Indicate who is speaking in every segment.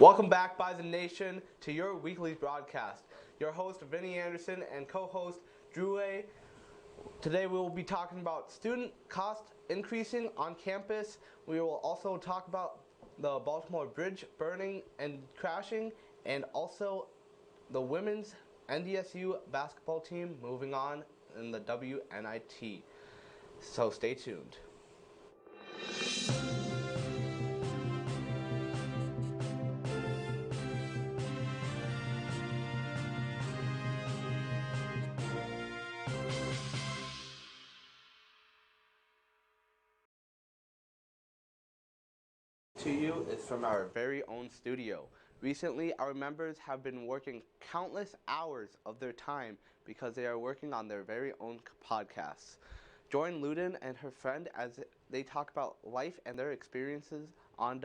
Speaker 1: Welcome back, Bison Nation, to your weekly broadcast. Your host, Vinny Anderson, and co-host, Zhi Wei. Today we will be talking about student cost increasing on campus. We will also talk about the Baltimore Bridge burning and crashing, and also the women's NDSU basketball team moving on in the WNIT. So stay tuned. To you is from our very own studio. Recently, our members have been working countless hours of their time because they are working on their very own podcasts. Join Logan and her friend as they talk about life and their experiences on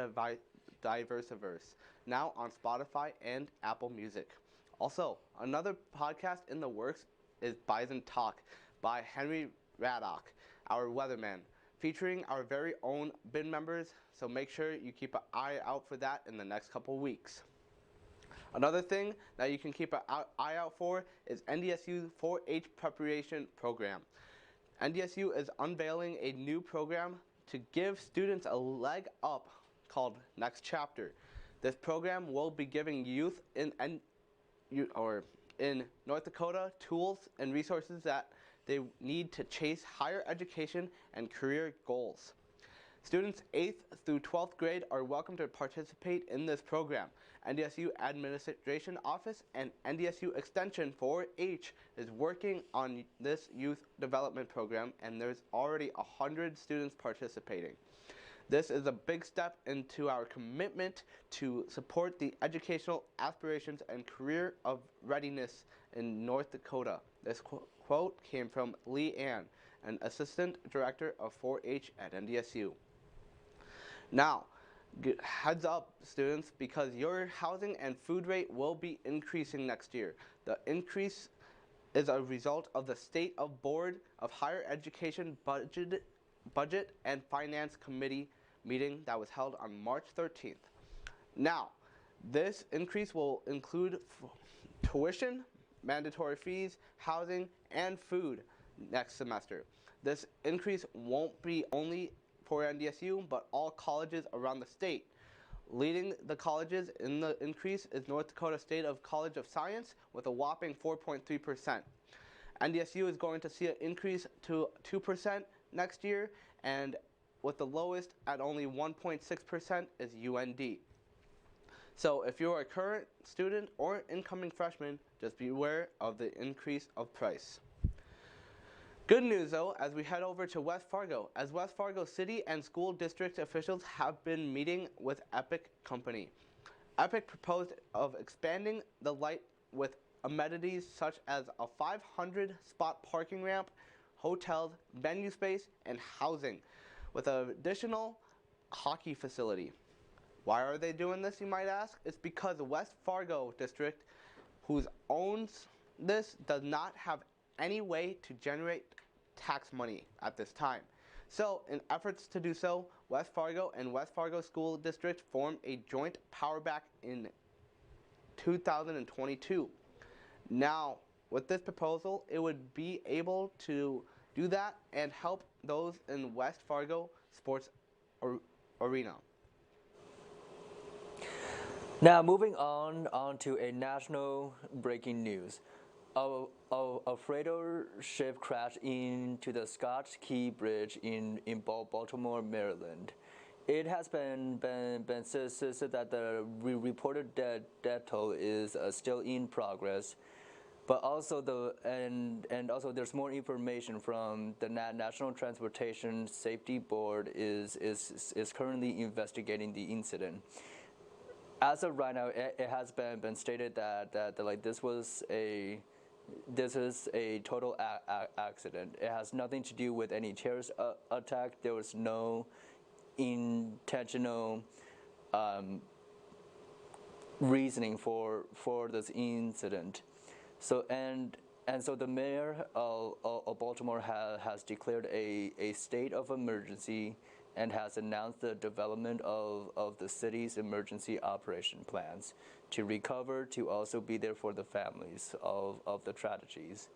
Speaker 1: Diverseverse, now on Spotify and Apple Music. Also, another podcast in the works is Bison Talk by Henry Raddock, our weatherman, featuring our very own bin members, so make sure you keep an eye out for that in the next couple weeks. Another thing that you can keep an eye out for is NDSU's 4-H preparation program. NDSU is unveiling a new program to give students a leg up called Next Chapter. This program will be giving youth in North Dakota tools and resources that they need to chase higher education and career goals. Students 8th through 12th grade are welcome to participate in this program. NDSU Administration Office and NDSU Extension 4-H is working on this youth development program, and there's already 100 students participating. This is a big step into our commitment to support the educational aspirations and career of readiness in North Dakota. This quote came from Lee Ann, an assistant director of 4-H at NDSU. Now, heads up, students, because your housing and food rate will be increasing next year. The increase is a result of the State of Board of Higher Education Budget and Finance Committee meeting that was held on March 13th. Now, this increase will include tuition, mandatory fees, housing, and food next semester. This increase won't be only for NDSU, but all colleges around the state. Leading the colleges in the increase is North Dakota State College of Science with a whopping 4.3%. NDSU is going to see an increase to 2% next year, and with the lowest at only 1.6% is UND. So if you're a current student or incoming freshman, just be aware of the increase of price. Good news though, as we head over to West Fargo, as West Fargo City and school district officials have been meeting with Epic Company. Epic proposed of expanding the light with amenities such as a 500-spot parking ramp, hotels, venue space, and housing, with an additional hockey facility. Why are they doing this, you might ask? It's because the West Fargo district, who owns this, does not have any way to generate tax money at this time. So, in efforts to do so, West Fargo and West Fargo School District formed a joint power back in 2022. Now, with this proposal, it would be able to do that and help those in West Fargo sports arena.
Speaker 2: Now, moving on to a national breaking news. A freighter ship crashed into the Scotch Key Bridge in Baltimore, Maryland. It has been said that the reported death toll is still in progress, but also also there's more information from the National Transportation Safety Board is currently investigating the incident. As of right now, it has been stated that like this is a total accident. It has nothing to do with any terrorist attack. There was no intentional reasoning for this incident. So so the mayor of Baltimore has declared a state of emergency, and has announced the development of the city's emergency operation plans to recover, to also be there for the families of the tragedies.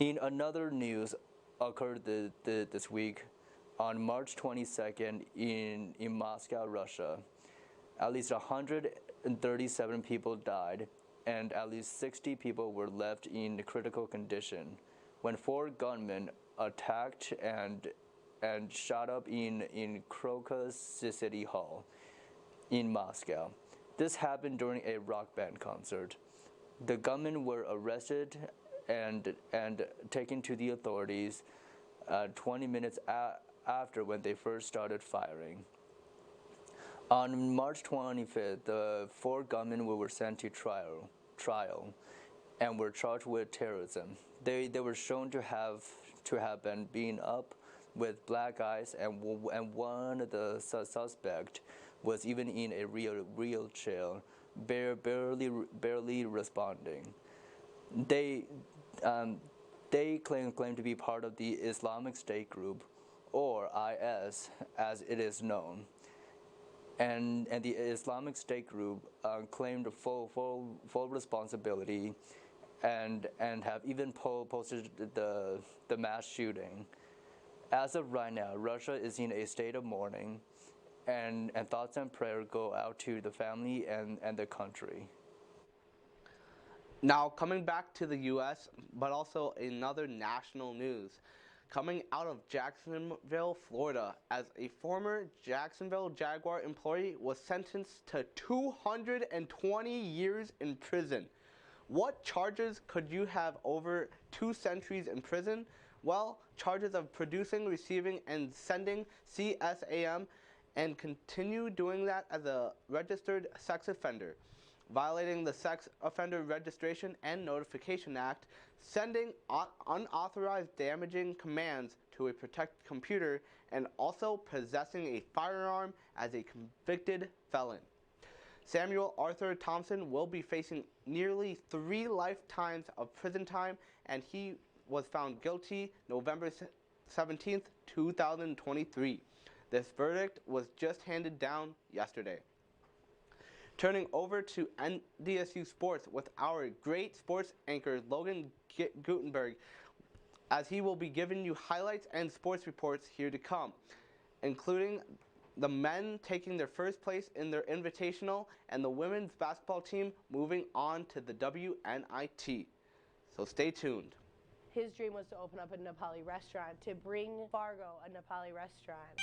Speaker 2: In another news occurred this week, on March 22nd in Moscow, Russia, at least 137 people died and at least 60 people were left in critical condition when 4 gunmen attacked and shot up in Crocus City Hall in Moscow. This happened during a rock band concert. The gunmen were arrested and taken to the authorities 20 minutes after when they first started firing. On March 25th, the 4 gunmen were sent to trial and were charged with terrorism. They were shown to have been beaten up with black eyes, and one of the suspect was even in a wheelchair, barely responding. They claim to be part of the Islamic State group, or IS as it is known. And the Islamic State group claimed full responsibility and have even posted the mass shooting. As of right now, Russia is in a state of mourning, and thoughts and prayers go out to the family and the country.
Speaker 1: Now, coming back to the U.S., but also another national news. Coming out of Jacksonville, Florida, as a former Jacksonville Jaguar employee was sentenced to 220 years in prison. What charges could you have over 2 centuries in prison? Well, charges of producing, receiving, and sending CSAM, and continue doing that as a registered sex offender, violating the Sex Offender Registration and Notification Act, sending unauthorized damaging commands to a protected computer, and also possessing a firearm as a convicted felon. Samuel Arthur Thompson will be facing nearly 3 lifetimes of prison time, and he was found guilty November 17th, 2023. This verdict was just handed down yesterday. Turning over to NDSU Sports with our great sports anchor, Logan Gutenberg, as he will be giving you highlights and sports reports here to come, including the men taking their first place in their invitational and the women's basketball team moving on to the WNIT. So stay tuned.
Speaker 3: His dream was to open up a Nepali restaurant, to bring Fargo a Nepali restaurant.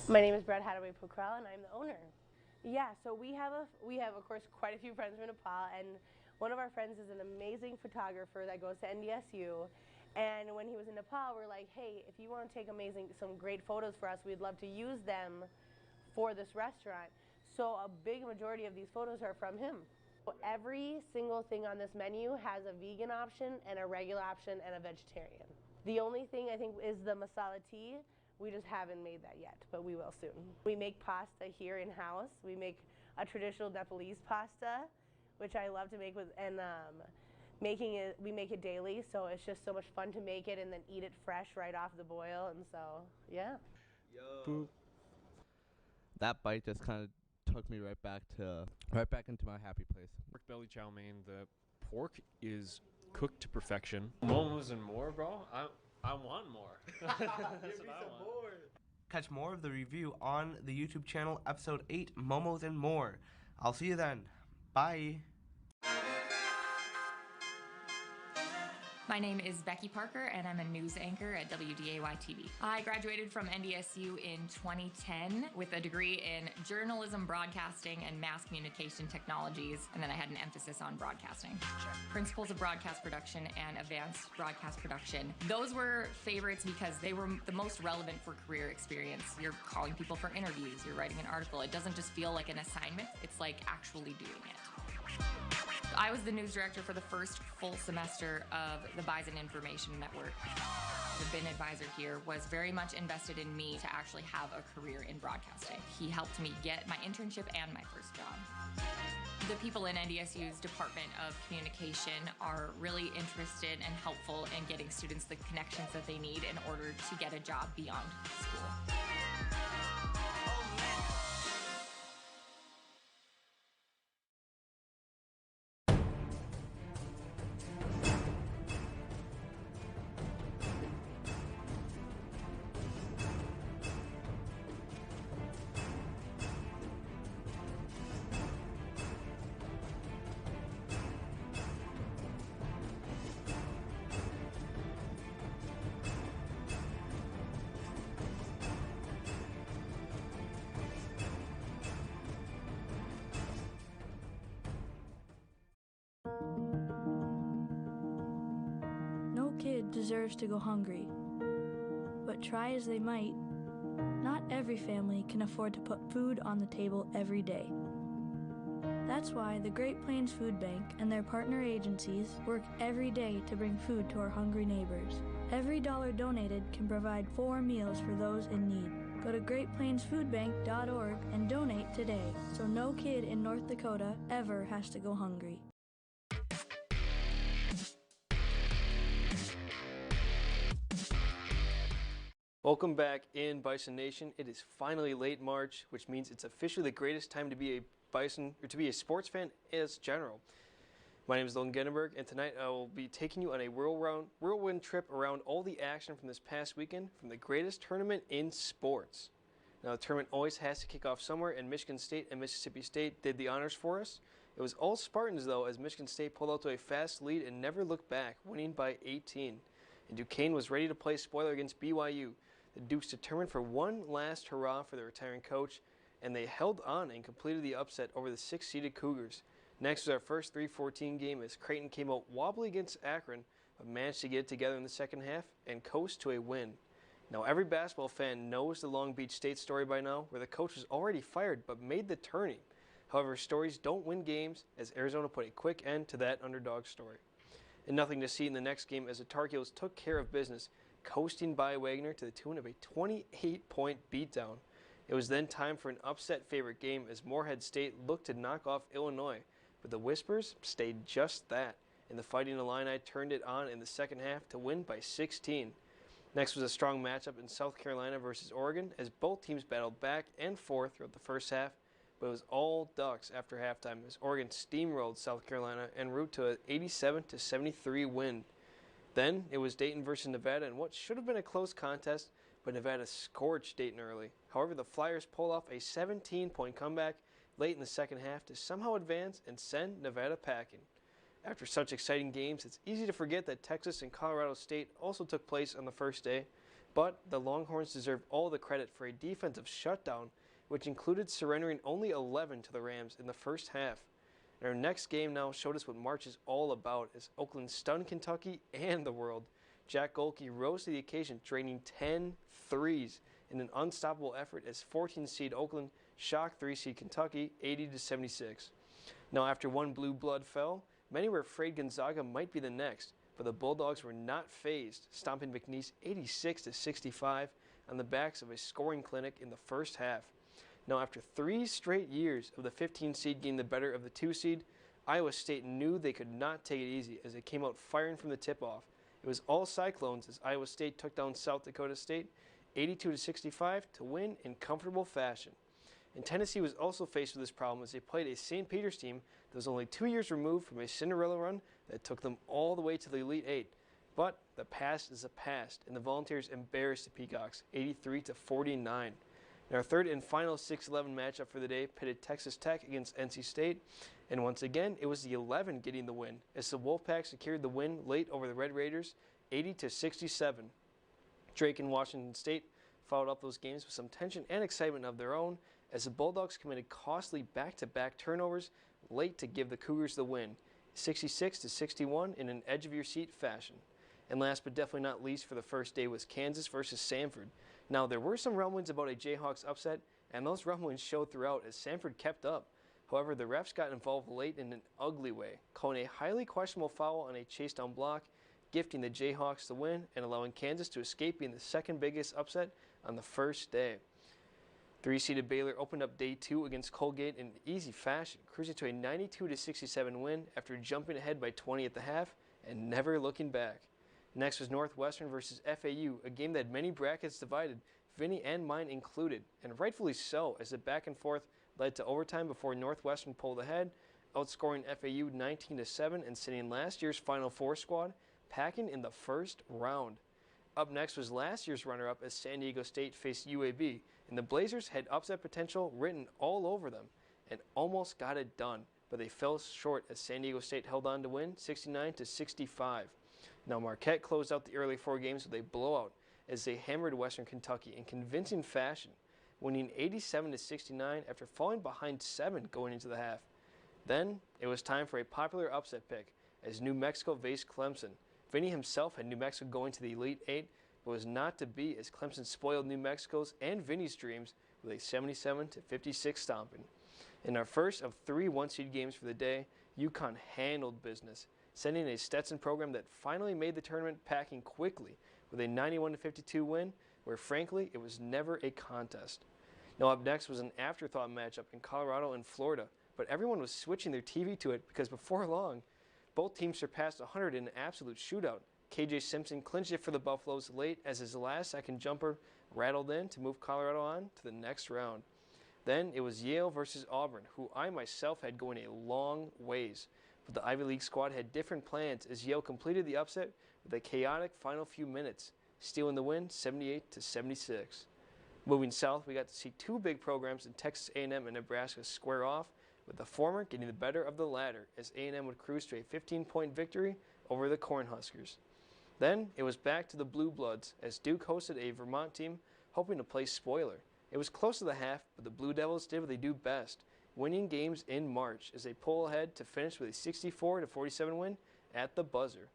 Speaker 3: My name is Brett Hadaway Pokral, and I'm the owner. Yeah, so we have of course quite a few friends from Nepal, and one of our friends is an amazing photographer that goes to NDSU. And when he was in Nepal, we're like, hey, if you want to take some great photos for us, we'd love to use them for this restaurant. So a big majority of these photos are from him. Every single thing on this menu has a vegan option and a regular option and a vegetarian. The only thing I think is the masala tea. We just haven't made that yet, but we will soon. We make pasta here in-house. We make a traditional Nepalese pasta, which I love to make we make it daily, so it's just so much fun to make it and then eat it fresh right off the boil, and so, yeah.
Speaker 1: Yo. That bite just kind of took me right back into my happy place.
Speaker 4: Pork belly chow mein. The pork is cooked to perfection. Momos and more, bro. I want more. That's what I want.
Speaker 1: Catch more of the review on the YouTube channel, episode 8, Momos and More. I'll see you then. Bye.
Speaker 5: My name is Becky Parker, and I'm a news anchor at WDAY-TV. I graduated from NDSU in 2010 with a degree in journalism, broadcasting, and mass communication technologies, and then I had an emphasis on broadcasting. Principles of broadcast production and advanced broadcast production. Those were favorites because they were the most relevant for career experience. You're calling people for interviews, you're writing an article. It doesn't just feel like an assignment, it's like actually doing it. I was the news director for the first full semester of the Bison Information Network. The BIN advisor here was very much invested in me to actually have a career in broadcasting. He helped me get my internship and my first job. The people in NDSU's Department of Communication are really interested and helpful in getting students the connections that they need in order to get a job beyond school.
Speaker 6: No kid deserves to go hungry, but try as they might, not every family can afford to put food on the table every day. That's why the Great Plains Food Bank and their partner agencies work every day to bring food to our hungry neighbors. Every dollar donated can provide 4 meals for those in need. Go to greatplainsfoodbank.org and donate today so no kid in North Dakota ever has to go hungry.
Speaker 7: Welcome back in Bison Nation. It is finally late March, which means it's officially the greatest time to be a Bison or to be a sports fan as general. My name is Logan, and tonight I will be taking you on a whirlwind trip around all the action from this past weekend from the greatest tournament in sports. Now, the tournament always has to kick off somewhere, and Michigan State and Mississippi State did the honors for us. It was all Spartans, though, as Michigan State pulled out to a fast lead and never looked back, winning by 18. And Duquesne was ready to play spoiler against BYU. The Dukes determined for one last hurrah for their retiring coach, and they held on and completed the upset over the 6-seeded Cougars. Next was our first 3-14 game as Creighton came out wobbly against Akron, but managed to get it together in the second half and coast to a win. Now, every basketball fan knows the Long Beach State story by now, where the coach was already fired but made the tourney. However, stories don't win games, as Arizona put a quick end to that underdog story. And nothing to see in the next game as the Tar Heels took care of business, coasting by Wagner to the tune of a 28-point beatdown. It was then time for an upset favorite game as Morehead State looked to knock off Illinois, but the Whispers stayed just that, and the Fighting Illini turned it on in the second half to win by 16. Next was a strong matchup in South Carolina versus Oregon as both teams battled back and forth throughout the first half, but it was all Ducks after halftime as Oregon steamrolled South Carolina en route to an 87-73 win. Then it was Dayton versus Nevada in what should have been a close contest, but Nevada scorched Dayton early. However, the Flyers pulled off a 17-point comeback late in the second half to somehow advance and send Nevada packing. After such exciting games, it's easy to forget that Texas and Colorado State also took place on the first day, but the Longhorns deserve all the credit for a defensive shutdown, which included surrendering only 11 to the Rams in the first half. And our next game now showed us what March is all about as Oakland stunned Kentucky and the world. Jack Golke rose to the occasion, draining 10 threes in an unstoppable effort as 14-seed Oakland shocked 3-seed Kentucky 80-76. Now, after one blue blood fell, many were afraid Gonzaga might be the next, but the Bulldogs were not fazed, stomping McNeese 86-65 on the backs of a scoring clinic in the first half. Now, after 3 straight years of the 15-seed getting the better of the 2-seed, Iowa State knew they could not take it easy as they came out firing from the tip-off. It was all Cyclones as Iowa State took down South Dakota State 82-65 to win in comfortable fashion. And Tennessee was also faced with this problem as they played a St. Peter's team that was only 2 years removed from a Cinderella run that took them all the way to the Elite Eight. But the past is a past, and the Volunteers embarrassed the Peacocks 83-49. And our third and final 6-11 matchup for the day pitted Texas Tech against NC State. And once again, it was the 11 getting the win, as the Wolfpack secured the win late over the Red Raiders, 80-67. Drake and Washington State followed up those games with some tension and excitement of their own, as the Bulldogs committed costly back-to-back turnovers late to give the Cougars the win, 66-61 in an edge-of-your-seat fashion. And last but definitely not least for the first day was Kansas versus Samford. Now, there were some rumblings about a Jayhawks upset, and those rumblings showed throughout as Samford kept up. However, the refs got involved late in an ugly way, calling a highly questionable foul on a chase-down block, gifting the Jayhawks the win and allowing Kansas to escape being the second biggest upset on the first day. 3-seeded Baylor opened up day 2 against Colgate in easy fashion, cruising to a 92-67 win after jumping ahead by 20 at the half and never looking back. Next was Northwestern versus FAU, a game that had many brackets divided, Vinny and mine included, and rightfully so, as the back and forth led to overtime before Northwestern pulled ahead, outscoring FAU 19-7 and sitting last year's Final Four squad, packing in the first round. Up next was last year's runner-up as San Diego State faced UAB, and the Blazers had upset potential written all over them and almost got it done, but they fell short as San Diego State held on to win 69-65. Now Marquette closed out the early 4 games with a blowout as they hammered Western Kentucky in convincing fashion, winning 87-69 after falling behind 7 going into the half. Then it was time for a popular upset pick as New Mexico faced Clemson. Vinny himself had New Mexico going to the Elite 8, but was not to be as Clemson spoiled New Mexico's and Vinny's dreams with a 77-56 stomping. In our first of 3 one-seed games for the day, UConn handled business, sending a Stetson program that finally made the tournament packing quickly with a 91-52 win, where frankly it was never a contest. Now up next was an afterthought matchup in Colorado and Florida, but everyone was switching their TV to it because before long, both teams surpassed 100 in an absolute shootout. KJ Simpson clinched it for the Buffaloes late as his last-second jumper rattled in to move Colorado on to the next round. Then it was Yale versus Auburn, who I myself had going a long ways. But the Ivy League squad had different plans as Yale completed the upset with a chaotic final few minutes, stealing the win 78-76. Moving south, we got to see 2 big programs in Texas A&M and Nebraska square off, with the former getting the better of the latter as A&M would cruise to a 15-point victory over the Cornhuskers. Then it was back to the Blue Bloods as Duke hosted a Vermont team hoping to play spoiler. It was close to the half, but the Blue Devils did what they do best, winning games in March as they pull ahead to finish with a 64-47 win at the buzzer.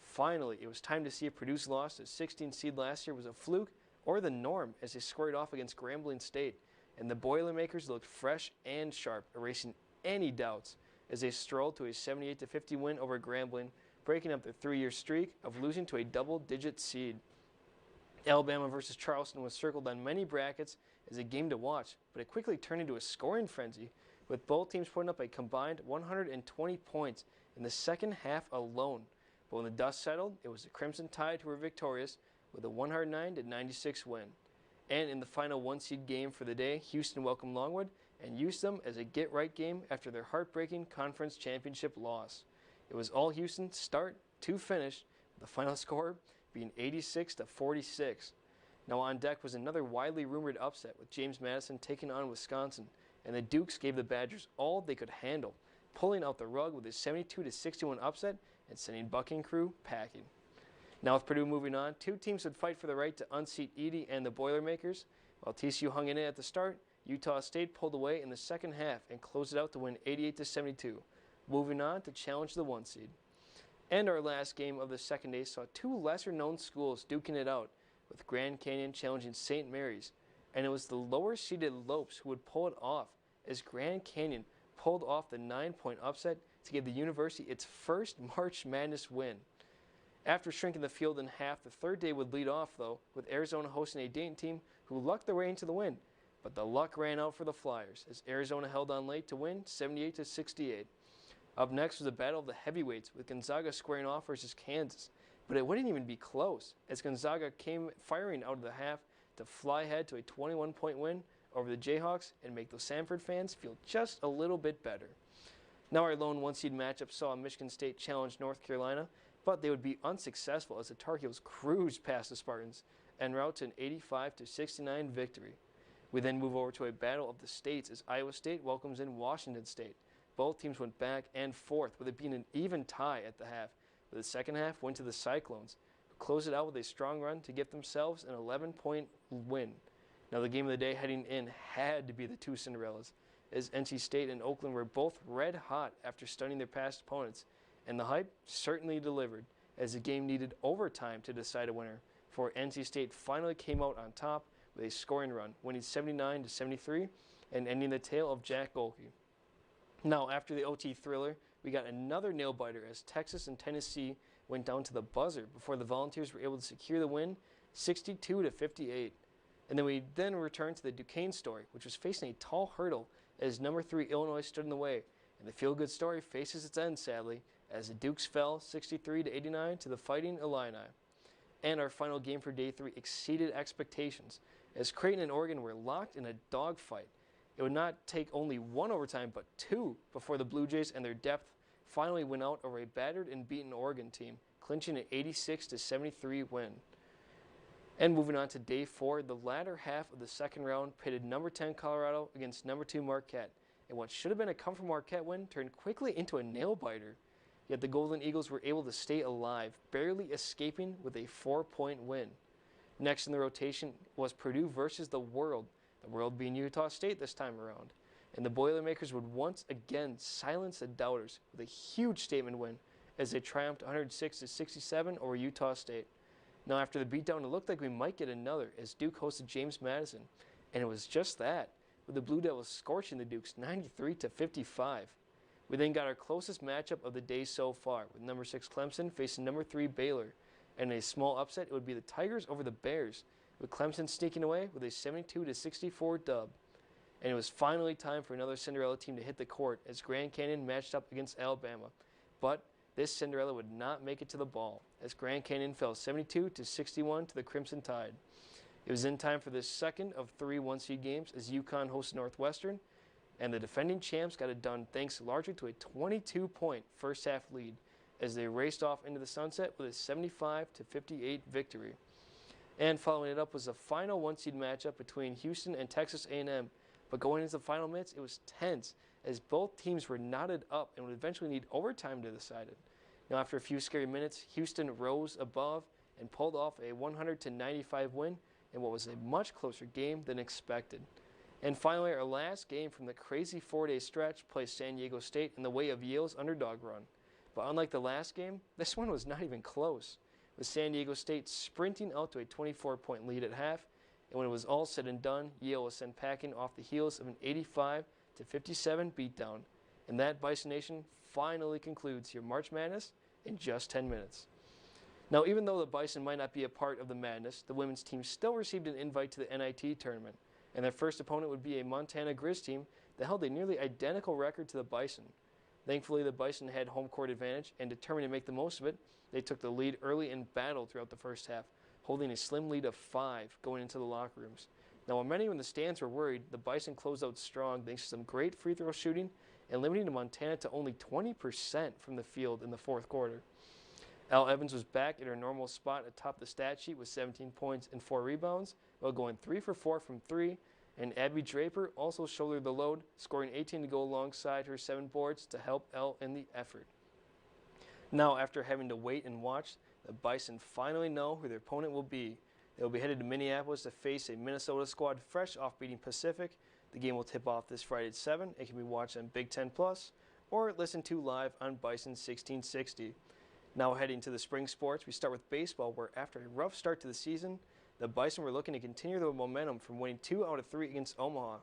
Speaker 7: Finally, it was time to see if Purdue's loss to 16 seed last year was a fluke or the norm as they squared off against Grambling State, and the Boilermakers looked fresh and sharp, erasing any doubts as they strolled to a 78-50 win over Grambling, breaking up their 3-year streak of losing to a double-digit seed. Alabama versus Charleston was circled on many brackets as a game to watch, but it quickly turned into a scoring frenzy, with both teams putting up a combined 120 points in the second half alone. But when the dust settled, it was the Crimson Tide who were victorious with a 109-96 win. And in the final 1-seed game for the day, Houston welcomed Longwood and used them as a get-right game after their heartbreaking conference championship loss. It was all Houston start to finish, with the final score being 86-46. Now on deck was another widely rumored upset with James Madison taking on Wisconsin, and the Dukes gave the Badgers all they could handle, pulling out the rug with a 72-61 upset and sending Bucking Crew packing. Now with Purdue moving on, 2 teams would fight for the right to unseat Edey and the Boilermakers. While TCU hung in it at the start, Utah State pulled away in the second half and closed it out to win 88-72, moving on to challenge the 1 seed. And our last game of the second day saw 2 lesser-known schools duking it out, with Grand Canyon challenging St. Mary's, and it was the lower-seeded Lopes who would pull it off, as Grand Canyon pulled off the 9-point upset to give the university its first March Madness win. After shrinking the field in half, the third day would lead off, though, with Arizona hosting a Dayton team who lucked their way into the win, but the luck ran out for the Flyers, as Arizona held on late to win 78-68. Up next was a battle of the heavyweights, with Gonzaga squaring off versus Kansas, but it wouldn't even be close, as Gonzaga came firing out of the half to fly ahead to a 21-point win over the Jayhawks and make those Samford fans feel just a little bit better. Now our lone 1-seed matchup saw Michigan State challenge North Carolina, but they would be unsuccessful as the Tar Heels cruised past the Spartans en route to an 85-69 victory. We then move over to a battle of the states as Iowa State welcomes in Washington State. Both teams went back and forth, with it being an even tie at the half, but the second half went to the Cyclones, who closed it out with a strong run to get themselves an 11-point win. Now the game of the day heading in had to be the two Cinderellas, as NC State and Oakland were both red hot after stunning their past opponents, and the hype certainly delivered, as the game needed overtime to decide a winner, before NC State finally came out on top with a scoring run, winning 79-73 and ending the tale of Jack Golke. Now, after the OT thriller, we got another nail-biter as Texas and Tennessee went down to the buzzer before the Volunteers were able to secure the win 62-58. And then we returned to the Duquesne story, which was facing a tall hurdle as number 3 Illinois stood in the way. And the feel-good story faces its end, sadly, as the Dukes fell 63-89 to the Fighting Illini. And our final game for Day 3 exceeded expectations, as Creighton and Oregon were locked in a dogfight. It would not take only one overtime, but two, before the Blue Jays and their depth finally went out over a battered and beaten Oregon team, clinching an 86-73 win. And moving on to Day 4, the latter half of the second round pitted number 10 Colorado against number 2 Marquette, and what should have been a comfortable Marquette win turned quickly into a nail-biter. Yet the Golden Eagles were able to stay alive, barely escaping with a 4-point win. Next in the rotation was Purdue versus the World being Utah State this time around. And the Boilermakers would once again silence the doubters with a huge statement win as they triumphed 106-67 over Utah State. Now after the beatdown, it looked like we might get another as Duke hosted James Madison. And it was just that, with the Blue Devils scorching the Dukes 93-55. We then got our closest matchup of the day so far, with number 6 Clemson facing number 3 Baylor. And in a small upset, it would be the Tigers over the Bears, with Clemson sneaking away with a 72-64 dub. And it was finally time for another Cinderella team to hit the court as Grand Canyon matched up against Alabama. But this Cinderella would not make it to the ball, as Grand Canyon fell 72-61 to the Crimson Tide. It was in time for the second of 3 one-seed games as UConn hosted Northwestern, and the defending champs got it done thanks largely to a 22-point first-half lead as they raced off into the sunset with a 75-58 victory. And following it up was the final one-seed matchup between Houston and Texas A&M. But going into the final minutes, it was tense as both teams were knotted up and would eventually need overtime to decide it. Now, after a few scary minutes, Houston rose above and pulled off a 100-95 win in what was a much closer game than expected. And finally, our last game from the crazy 4-day stretch placed San Diego State in the way of Yale's underdog run. But unlike the last game, this one was not even close, with San Diego State sprinting out to a 24-point lead at half, and when it was all said and done, Yale was sent packing off the heels of an 85-57 beatdown. And that, Bison Nation, finally concludes your March Madness in just 10 minutes. Now, even though the Bison might not be a part of the madness, the women's team still received an invite to the NIT tournament, and their first opponent would be a Montana Grizz team that held a nearly identical record to the Bison. Thankfully, the Bison had home court advantage, and determined to make the most of it, they took the lead early and battled throughout the first half, holding a slim lead of 5 going into the locker rooms. Now, while many in the stands were worried, the Bison closed out strong thanks to some great free throw shooting and limiting Montana to only 20% from the field in the fourth quarter. Al Evans was back at her normal spot atop the stat sheet with 17 points and 4 rebounds, while going 3 for 4 from 3, and Abby Draper also shouldered the load, scoring 18 to go alongside her 7 boards to help Elle in the effort. Now, after having to wait and watch, the Bison finally know who their opponent will be. They will be headed to Minneapolis to face a Minnesota squad fresh off beating Pacific. The game will tip off this Friday at 7. It can be watched on Big Ten Plus or listened to live on Bison 1660. Now heading to the spring sports, we start with baseball, where after a rough start to the season, the Bison were looking to continue their momentum from winning 2 out of 3 against Omaha.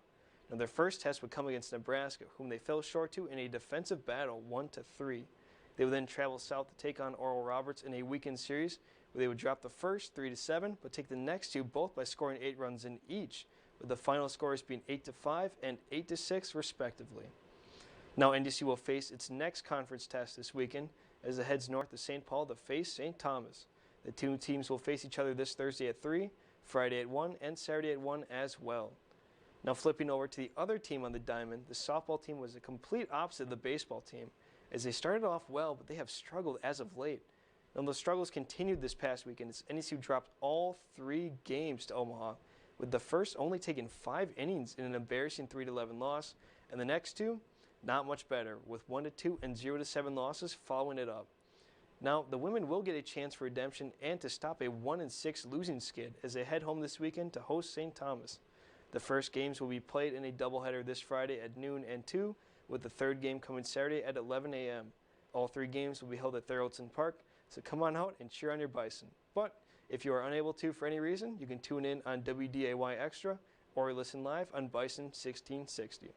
Speaker 7: Now their first test would come against Nebraska, whom they fell short to in a defensive battle 1-3. They would then travel south to take on Oral Roberts in a weekend series, where they would drop the first 3-7, but take the next 2 both by scoring 8 runs in each, with the final scores being 8-5 and 8-6 respectively. Now NDC will face its next conference test this weekend as it heads north to St. Paul to face St. Thomas. The 2 teams will face each other this Thursday at 3, Friday at 1, and Saturday at 1 as well. Now flipping over to the other team on the diamond, the softball team was the complete opposite of the baseball team, as they started off well, but they have struggled as of late. Now the struggles continued this past weekend as NDC dropped all 3 games to Omaha, with the first only taking 5 innings in an embarrassing 3-11 loss, and the next 2, not much better, with 1-2 and 0-7 losses following it up. Now, the women will get a chance for redemption and to stop a 1-6 losing skid as they head home this weekend to host St. Thomas. The first games will be played in a doubleheader this Friday at noon and 2, with the third game coming Saturday at 11 a.m. All 3 games will be held at Thurlton Park, so come on out and cheer on your Bison. But if you are unable to for any reason, you can tune in on WDAY Extra or listen live on Bison 1660.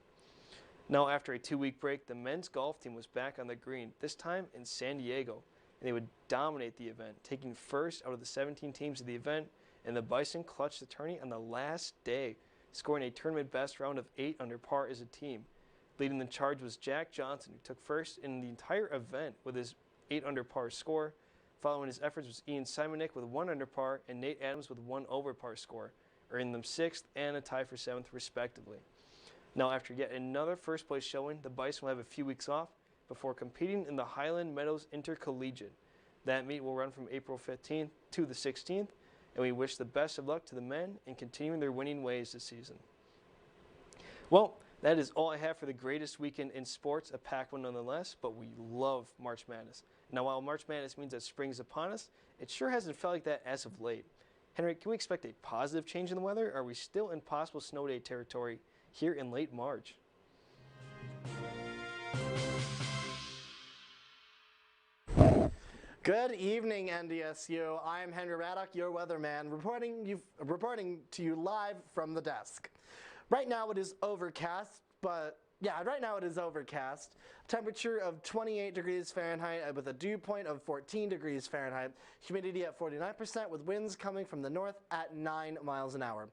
Speaker 7: Now, after a 2-week break, the men's golf team was back on the green, this time in San Diego, and they would dominate the event, taking first out of the 17 teams of the event, and the Bison clutched the tourney on the last day, scoring a tournament best round of 8 under par as a team. Leading the charge was Jack Johnson, who took first in the entire event with his 8 under par score. Following his efforts was Ian Simonik with 1 under par and Nate Adams with 1 over par score, earning them 6th and a tie for 7th respectively. Now, after yet another first place showing, the Bison will have a few weeks off before competing in the Highland Meadows Intercollegiate. That meet will run from April 15th to the 16th, and we wish the best of luck to the men in continuing their winning ways this season. Well, that is all I have for the greatest weekend in sports, a packed one nonetheless, but we love March Madness. Now, while March Madness means that spring is upon us, it sure hasn't felt like that as of late. Henry, can we expect a positive change in the weather, or are we still in possible snow day territory here in late March?
Speaker 8: Good evening, NDSU. I am Henry Raddock, your weatherman, reporting to you live from the desk. Right now it is overcast, Temperature of 28 degrees Fahrenheit with a dew point of 14 degrees Fahrenheit. Humidity at 49% with winds coming from the north at 9 miles an hour.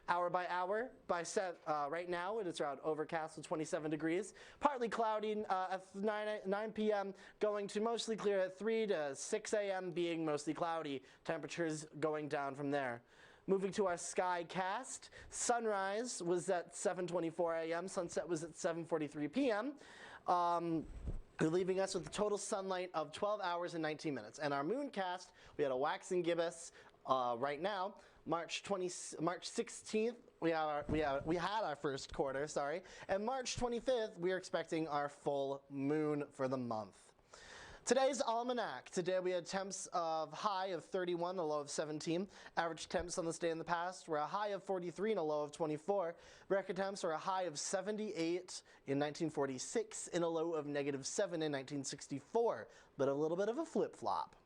Speaker 8: Hour by hour, right now it is around overcast with 27 degrees. Partly cloudy at 9 p.m. going to mostly clear at 3 to 6 a.m. being mostly cloudy. Temperatures going down from there. Moving to our sky cast, sunrise was at 7:24 a.m., sunset was at 7:43 p.m., leaving us with a total sunlight of 12 hours and 19 minutes. And our moon cast, we had a waxing gibbous right now, March 16th, we had our first quarter, and March 25th, we are expecting our full moon for the month. Today's almanac. Today we had temps of high of 31, a low of 17. Average temps on this day in the past were a high of 43 and a low of 24. Record temps were a high of 78 in 1946 and a low of -7 in 1964, but a little bit of a flip-flop.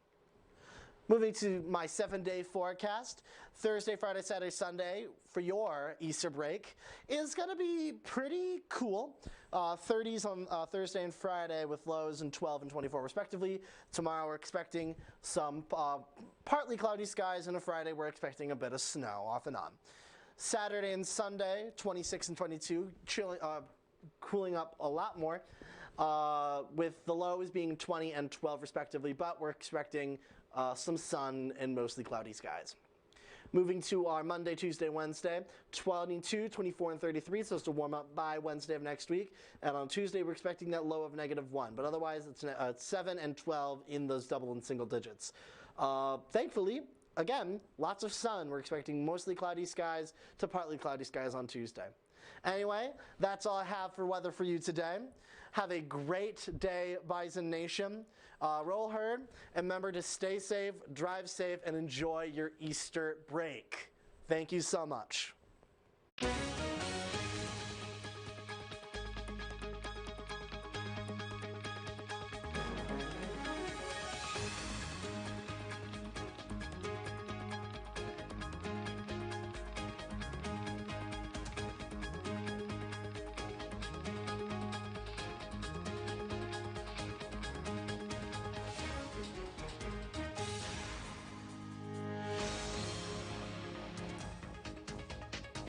Speaker 8: Moving to my 7-day forecast, Thursday, Friday, Saturday, Sunday for your Easter break is going to be pretty cool. 30s on Thursday and Friday with lows in 12 and 24 respectively. Tomorrow we're expecting some partly cloudy skies, and on Friday we're expecting a bit of snow off and on. Saturday and Sunday, 26 and 22, cooling up a lot more. With the lows being 20 and 12 respectively, but we're expecting some sun and mostly cloudy skies. Moving to our Monday, Tuesday, Wednesday, 22, 24, and 33, so it's to warm up by Wednesday of next week. And on Tuesday, we're expecting that low of -1, but otherwise it's 7 and 12 in those double and single digits. Thankfully, again, lots of sun. We're expecting mostly cloudy skies to partly cloudy skies on Tuesday. Anyway, that's all I have for weather for you today. Have a great day, Bison Nation. Roll herd, and remember to stay safe, drive safe, and enjoy your Easter break. Thank you so much.